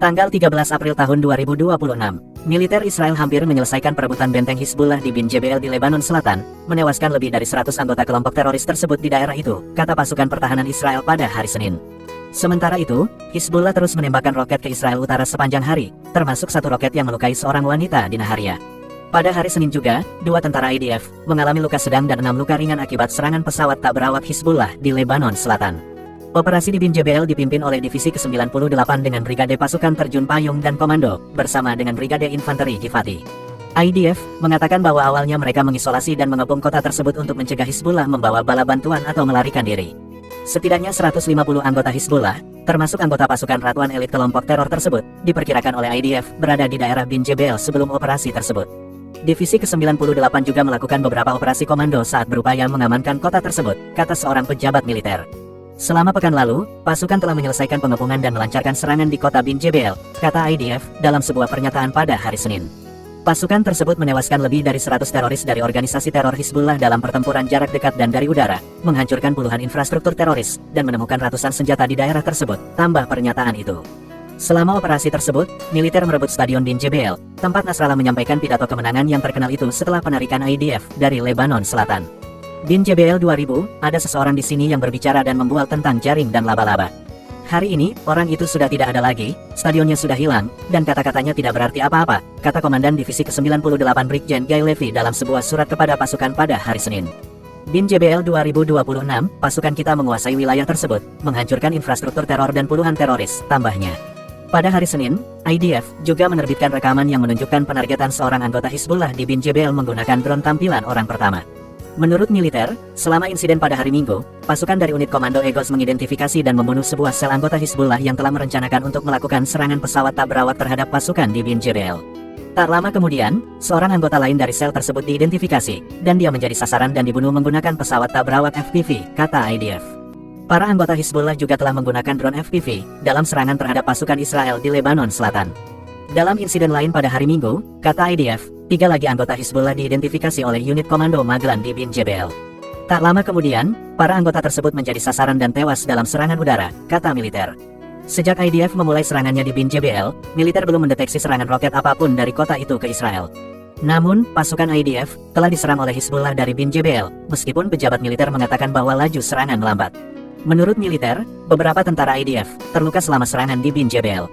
Tanggal 13 April tahun 2026, militer Israel hampir menyelesaikan perebutan benteng Hizbullah di Bin Jebel di Lebanon Selatan, menewaskan lebih dari 100 anggota kelompok teroris tersebut di daerah itu, kata pasukan pertahanan Israel pada hari Senin. Sementara itu, Hizbullah terus menembakkan roket ke Israel Utara sepanjang hari, termasuk satu roket yang melukai seorang wanita di Naharia. Pada hari Senin juga, 2 tentara IDF mengalami luka sedang dan 6 luka ringan akibat serangan pesawat tak berawak Hizbullah di Lebanon Selatan. Operasi di Bin Jebel dipimpin oleh Divisi ke-98 dengan Brigade Pasukan Terjun Payung dan Komando, bersama dengan Brigade Infanteri Gifati. IDF mengatakan bahwa awalnya mereka mengisolasi dan mengepung kota tersebut untuk mencegah Hizbullah membawa bala bantuan atau melarikan diri. Setidaknya 150 anggota Hizbullah, termasuk anggota pasukan ratuan elit kelompok teror tersebut, diperkirakan oleh IDF berada di daerah Bin Jebel sebelum operasi tersebut. Divisi ke-98 juga melakukan beberapa operasi komando saat berupaya mengamankan kota tersebut, kata seorang pejabat militer. Selama pekan lalu, pasukan telah menyelesaikan pengepungan dan melancarkan serangan di kota Bin Jebel, kata IDF, dalam sebuah pernyataan pada hari Senin. Pasukan tersebut menewaskan lebih dari 100 teroris dari organisasi teror Hizbullah dalam pertempuran jarak dekat dan dari udara, menghancurkan puluhan infrastruktur teroris, dan menemukan ratusan senjata di daerah tersebut, tambah pernyataan itu. Selama operasi tersebut, militer merebut Stadion Bin Jebel, tempat Nasrallah menyampaikan pidato kemenangan yang terkenal itu setelah penarikan IDF dari Lebanon Selatan. Bin Jebel 2000, ada seseorang di sini yang berbicara dan membual tentang jaring dan laba-laba. Hari ini, orang itu sudah tidak ada lagi, stadionnya sudah hilang, dan kata-katanya tidak berarti apa-apa, kata Komandan Divisi ke-98 Brigjen Guy Levy dalam sebuah surat kepada pasukan pada hari Senin. Bin Jebel 2026, pasukan kita menguasai wilayah tersebut, menghancurkan infrastruktur teror dan puluhan teroris, tambahnya. Pada hari Senin, IDF juga menerbitkan rekaman yang menunjukkan penargetan seorang anggota Hizbullah di Bin Jebel menggunakan drone tampilan orang pertama. Menurut militer, selama insiden pada hari Minggu, pasukan dari unit komando Egos mengidentifikasi dan membunuh sebuah sel anggota Hizbullah yang telah merencanakan untuk melakukan serangan pesawat tak berawak terhadap pasukan di Bin Jebel. Tak lama kemudian, seorang anggota lain dari sel tersebut diidentifikasi, dan dia menjadi sasaran dan dibunuh menggunakan pesawat tak berawak FPV, kata IDF. Para anggota Hizbullah juga telah menggunakan drone FPV dalam serangan terhadap pasukan Israel di Lebanon Selatan. Dalam insiden lain pada hari Minggu, kata IDF, 3 lagi anggota Hizbullah diidentifikasi oleh unit komando Maglan di Bin Jebel. Tak lama kemudian, para anggota tersebut menjadi sasaran dan tewas dalam serangan udara, kata militer. Sejak IDF memulai serangannya di Bin Jebel, militer belum mendeteksi serangan roket apapun dari kota itu ke Israel. Namun, pasukan IDF telah diserang oleh Hizbullah dari Bin Jebel, meskipun pejabat militer mengatakan bahwa laju serangan melambat. Menurut militer, beberapa tentara IDF terluka selama serangan di Bin Jebel.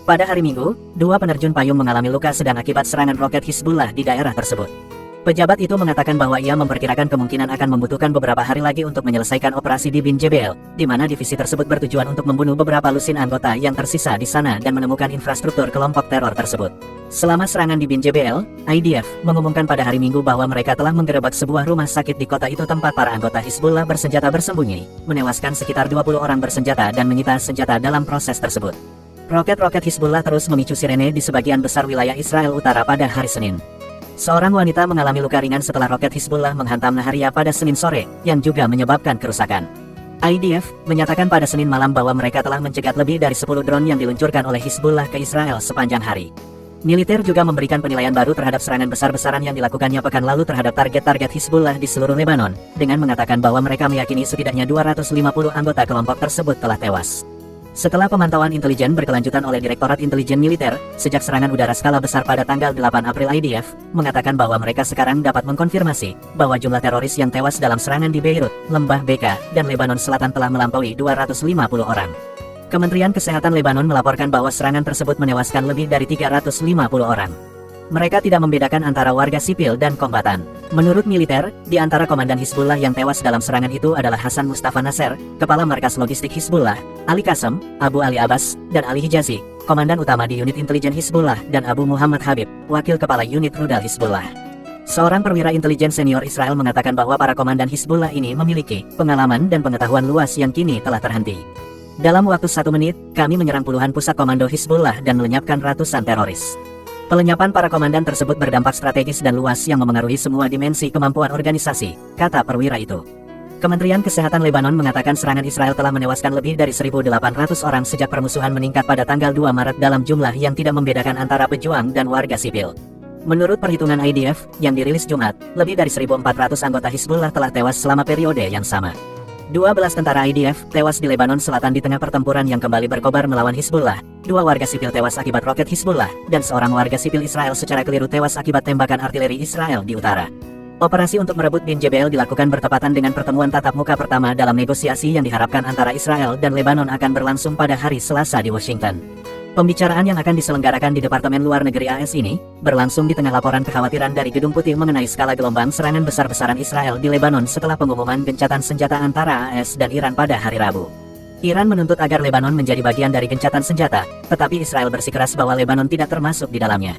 Pada hari Minggu, 2 penerjun payung mengalami luka sedang akibat serangan roket Hizbullah di daerah tersebut. Pejabat itu mengatakan bahwa ia memperkirakan kemungkinan akan membutuhkan beberapa hari lagi untuk menyelesaikan operasi di Bin Jebel, di mana divisi tersebut bertujuan untuk membunuh beberapa lusin anggota yang tersisa di sana dan menemukan infrastruktur kelompok teror tersebut. Selama serangan di Bin Jebel, IDF mengumumkan pada hari Minggu bahwa mereka telah menggerebek sebuah rumah sakit di kota itu tempat para anggota Hizbullah bersenjata bersembunyi, menewaskan sekitar 20 orang bersenjata dan menyita senjata dalam proses tersebut. Roket-roket Hizbullah terus memicu sirene di sebagian besar wilayah Israel Utara pada hari Senin. Seorang wanita mengalami luka ringan setelah roket Hizbullah menghantam Naharia pada Senin sore, yang juga menyebabkan kerusakan. IDF menyatakan pada Senin malam bahwa mereka telah mencegat lebih dari 10 drone yang diluncurkan oleh Hizbullah ke Israel sepanjang hari. Militer juga memberikan penilaian baru terhadap serangan besar-besaran yang dilakukannya pekan lalu terhadap target-target Hizbullah di seluruh Lebanon, dengan mengatakan bahwa mereka meyakini setidaknya 250 anggota kelompok tersebut telah tewas. Setelah pemantauan intelijen berkelanjutan oleh Direktorat Intelijen Militer, sejak serangan udara skala besar pada tanggal 8 April IDF, mengatakan bahwa mereka sekarang dapat mengkonfirmasi bahwa jumlah teroris yang tewas dalam serangan di Beirut, Lembah Beka, dan Lebanon Selatan telah melampaui 250 orang. Kementerian Kesehatan Lebanon melaporkan bahwa serangan tersebut menewaskan lebih dari 350 orang. Mereka tidak membedakan antara warga sipil dan kombatan. Menurut militer, di antara komandan Hizbullah yang tewas dalam serangan itu adalah Hasan Mustafa Nasser, Kepala Markas Logistik Hizbullah, Ali Qasem, Abu Ali Abbas, dan Ali Hijazi, Komandan Utama di Unit Intelijen Hizbullah, dan Abu Muhammad Habib, Wakil Kepala Unit Rudal Hizbullah. Seorang perwira intelijen senior Israel mengatakan bahwa para komandan Hizbullah ini memiliki pengalaman dan pengetahuan luas yang kini telah terhenti. Dalam waktu 1 menit, kami menyerang puluhan pusat komando Hizbullah dan melenyapkan ratusan teroris. Pelenyapan para komandan tersebut berdampak strategis dan luas yang memengaruhi semua dimensi kemampuan organisasi, kata perwira itu. Kementerian Kesehatan Lebanon mengatakan serangan Israel telah menewaskan lebih dari 1.800 orang sejak permusuhan meningkat pada tanggal 2 Maret dalam jumlah yang tidak membedakan antara pejuang dan warga sipil. Menurut perhitungan IDF, yang dirilis Jumat, lebih dari 1.400 anggota Hizbullah telah tewas selama periode yang sama. 12 tentara IDF tewas di Lebanon Selatan di tengah pertempuran yang kembali berkobar melawan Hizbullah. 2 warga sipil tewas akibat roket Hizbullah, dan seorang warga sipil Israel secara keliru tewas akibat tembakan artileri Israel di utara. Operasi untuk merebut Bin Jebel dilakukan bertepatan dengan pertemuan tatap muka pertama dalam negosiasi yang diharapkan antara Israel dan Lebanon akan berlangsung pada hari Selasa di Washington. Pembicaraan yang akan diselenggarakan di Departemen Luar Negeri AS ini berlangsung di tengah laporan kekhawatiran dari Gedung Putih mengenai skala gelombang serangan besar-besaran Israel di Lebanon setelah pengumuman gencatan senjata antara AS dan Iran pada hari Rabu. Iran menuntut agar Lebanon menjadi bagian dari gencatan senjata, tetapi Israel bersikeras bahwa Lebanon tidak termasuk di dalamnya.